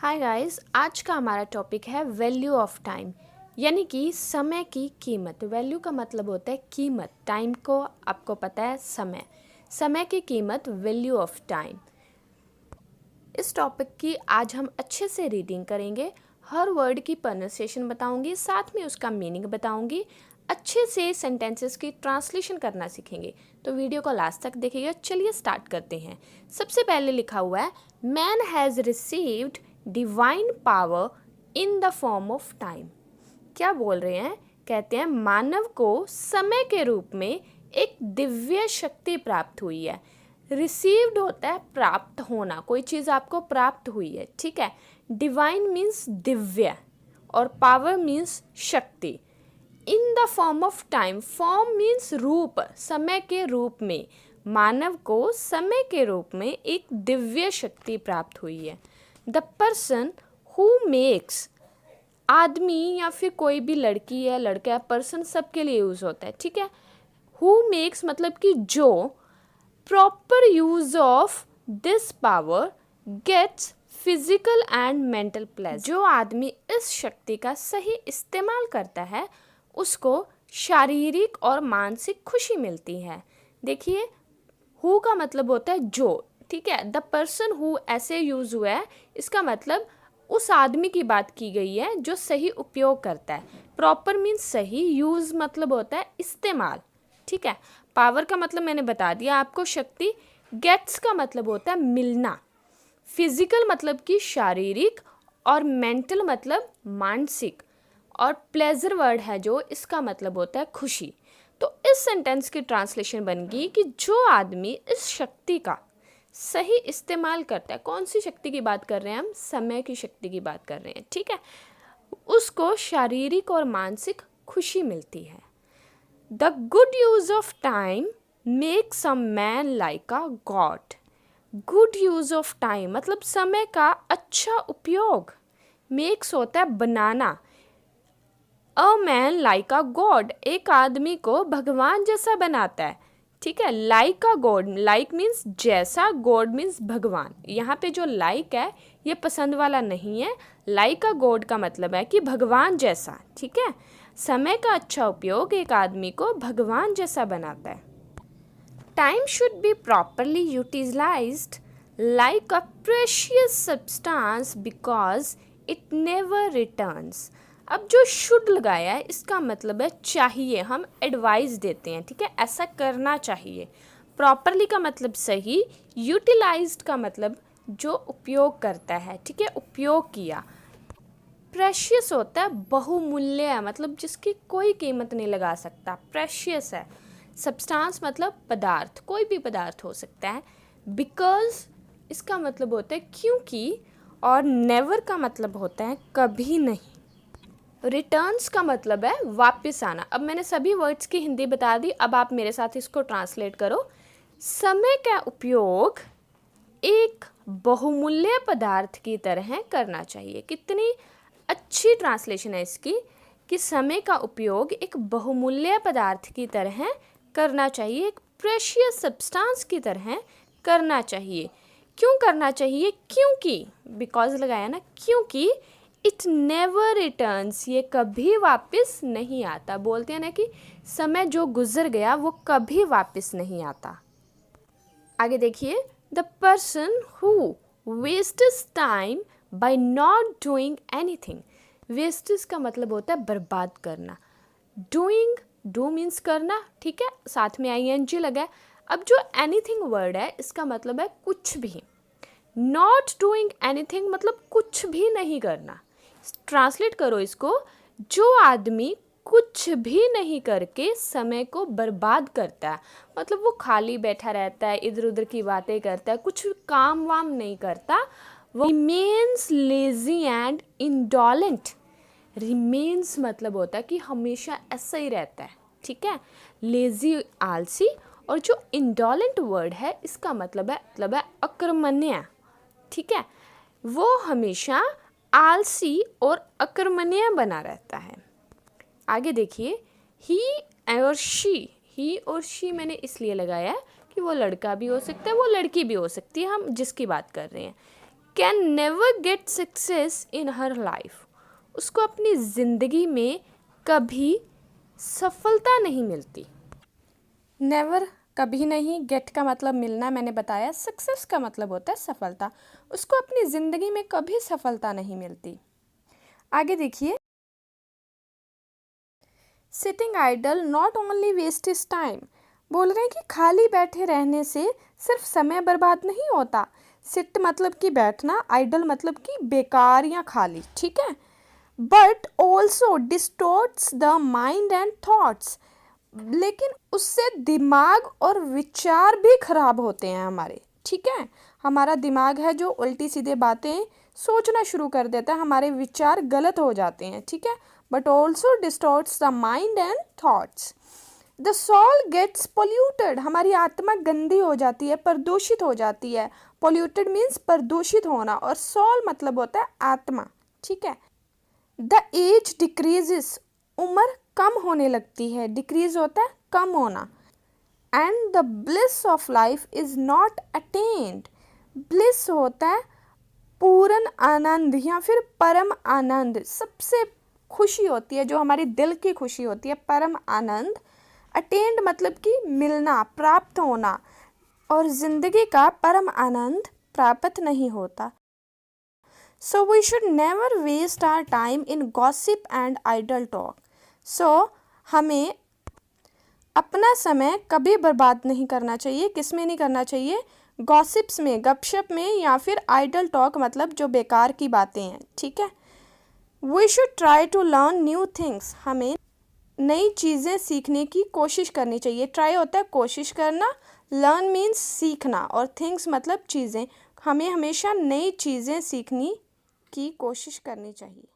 Hi guys, आज का हमारा टॉपिक है वैल्यू ऑफ टाइम, यानी कि समय की कीमत। वैल्यू का मतलब होता है कीमत। टाइम को आपको पता है समय की कीमत, वैल्यू ऑफ टाइम। इस टॉपिक की आज हम अच्छे से रीडिंग करेंगे। हर वर्ड की प्रोनाउंसिएशन बताऊंगी, साथ में उसका मीनिंग बताऊंगी। अच्छे से सेंटेंसेस की ट्रांसलेशन करना सीखेंगे, तो वीडियो को लास्ट तक देखिएगा। चलिए स्टार्ट करते हैं। सबसे पहले लिखा हुआ है, man has received divine power in the form of time. क्या बोल रहे हैं? कहते हैं मानव को समय के रूप में एक दिव्य शक्ति प्राप्त हुई है। रिसीव्ड होता है प्राप्त होना, कोई चीज़ आपको प्राप्त हुई है, ठीक है। डिवाइन मीन्स दिव्य और पावर मीन्स शक्ति। In the form of time, form means रूप, समय के रूप में। मानव को समय के रूप में एक दिव्य शक्ति प्राप्त हुई है। द पर्सन हु मेक्स, आदमी या फिर कोई भी लड़की है लड़का है, पर्सन सबके लिए यूज होता है, ठीक है। हु मेक्स मतलब कि जो proper use of this power gets physical and mental pleasure. जो आदमी इस शक्ति का सही इस्तेमाल करता है उसको शारीरिक और मानसिक खुशी मिलती है। देखिए, हु का मतलब होता है जो, ठीक है। द पर्सन हु ऐसे यूज हुआ है, इसका मतलब उस आदमी की बात की गई है जो सही उपयोग करता है। प्रॉपर मीन्स सही, यूज मतलब होता है इस्तेमाल, ठीक है। पावर का मतलब मैंने बता दिया आपको, शक्ति। गेट्स का मतलब होता है मिलना। फिजिकल मतलब कि शारीरिक, और मेंटल मतलब मानसिक, और प्लेजर वर्ड है जो, इसका मतलब होता है खुशी। तो इस सेंटेंस की ट्रांसलेशन बन गई कि जो आदमी इस शक्ति का सही इस्तेमाल करता है, कौन सी शक्ति की बात कर रहे हैं हम? समय की शक्ति की बात कर रहे हैं, ठीक है। उसको शारीरिक और मानसिक खुशी मिलती है। The good use of time makes a man like a god. Good use of time मतलब समय का अच्छा उपयोग। मेक्स होता है बनाना। A man like a god, एक आदमी को भगवान जैसा बनाता है, ठीक है। Like a god, like means जैसा, गॉड मीन्स भगवान। यहाँ पे जो लाइक है ये पसंद वाला नहीं है। लाइक अ गॉड का मतलब है कि भगवान जैसा, ठीक है। समय का अच्छा उपयोग एक आदमी को भगवान जैसा बनाता है। Time should be properly utilised like a precious substance because it never returns. अब जो शुड लगाया है इसका मतलब है चाहिए, हम एडवाइस देते हैं, ठीक है। ऐसा करना चाहिए। प्रॉपरली का मतलब सही, यूटिलाइज्ड का मतलब जो उपयोग करता है, ठीक है, उपयोग किया। प्रेशियस होता है बहुमूल्य है, मतलब जिसकी कोई कीमत नहीं लगा सकता, प्रेशियस है। सब्सटेंस मतलब पदार्थ, कोई भी पदार्थ हो सकता है। बिकॉज इसका मतलब होता है क्योंकि, और नेवर का मतलब होता है कभी नहीं। रिटर्न्स का मतलब है वापस आना। अब मैंने सभी वर्ड्स की हिंदी बता दी, अब आप मेरे साथ इसको ट्रांसलेट करो। समय का उपयोग एक बहुमूल्य पदार्थ की तरह करना चाहिए। कितनी अच्छी ट्रांसलेशन है इसकी, कि समय का उपयोग एक बहुमूल्य पदार्थ की तरह करना चाहिए, एक प्रेशियस सब्सटेंस की तरह करना चाहिए। क्यों करना चाहिए? क्योंकि, बिकॉज लगाया ना, क्योंकि इट नेवर रिटर्न्स, ये कभी वापस नहीं आता। बोलते हैं ना कि समय जो गुजर गया वो कभी वापस नहीं आता। आगे देखिए, the person who wastes time by not doing anything. Wastage का मतलब होता है बर्बाद करना। डूइंग, डू मीन्स करना, ठीक है, साथ में ING लगा है। अब जो एनीथिंग वर्ड है इसका मतलब है कुछ भी। नॉट डूइंग एनीथिंग मतलब कुछ भी नहीं करना। ट्रांसलेट करो इसको, जो आदमी कुछ भी नहीं करके समय को बर्बाद करता है, मतलब वो खाली बैठा रहता है, इधर उधर की बातें करता है, कुछ काम वाम नहीं करता, वो remains lazy and indolent. Remains मतलब होता है कि हमेशा ऐसा ही रहता है, ठीक है। लेजी आलसी, और जो इंडोलेंट वर्ड है इसका मतलब है अकर्मण्य, ठीक है। वो हमेशा आलसी और अकर्मण्य बना रहता है। आगे देखिए, ही और शी मैंने इसलिए लगाया है कि वो लड़का भी हो सकता है, वो लड़की भी हो सकती है, हम जिसकी बात कर रहे हैं। Can never get success in her life. उसको अपनी ज़िंदगी में कभी सफलता नहीं मिलती। नेवर कभी नहीं, गेट का मतलब मिलना मैंने बताया, सक्सेस का मतलब होता है सफलता। उसको अपनी ज़िंदगी में कभी सफलता नहीं मिलती। आगे देखिए, sitting idle not only waste is time. बोल रहे हैं कि खाली बैठे रहने से सिर्फ समय बर्बाद नहीं होता। सिट मतलब कि बैठना, आइडल मतलब कि बेकार या खाली, ठीक है। But also distorts the mind and thoughts. लेकिन उससे दिमाग और विचार भी खराब होते हैं हमारे, ठीक है। हमारा दिमाग है जो उल्टी सीधे बातें सोचना शुरू कर देता है, हमारे विचार गलत हो जाते हैं, ठीक है। But also distorts the mind and thoughts. The soul gets polluted. हमारी आत्मा गंदी हो जाती है, प्रदूषित हो जाती है। पोल्यूटेड मीन्स प्रदूषित होना, और सोल मतलब होता है आत्मा, ठीक है। The age decreases. उम्र कम होने लगती है, डिक्रीज होता है कम होना। And the bliss of life is not attend. Bliss होता है पूर्ण आनंद या फिर परम आनंद, सबसे खुशी होती है जो हमारी दिल की खुशी होती है, परम आनंद। अटेन्ड मतलब कि मिलना, प्राप्त होना, और जिंदगी का परम आनंद प्राप्त नहीं होता। So we should never waste our time in gossip and idle talk. So हमें अपना समय कभी बर्बाद नहीं करना चाहिए। किस में नहीं करना चाहिए? गॉसिप्स में, गपशप में, या फिर आइडल टॉक मतलब जो बेकार की बातें हैं, ठीक है। We should try to learn new things. हमें नई चीज़ें सीखने की कोशिश करनी चाहिए। ट्राई होता है कोशिश करना, लर्न मीन्स सीखना, और थिंग्स मतलब चीज़ें। हमें हमेशा नई चीज़ें सीखने की कोशिश करनी चाहिए।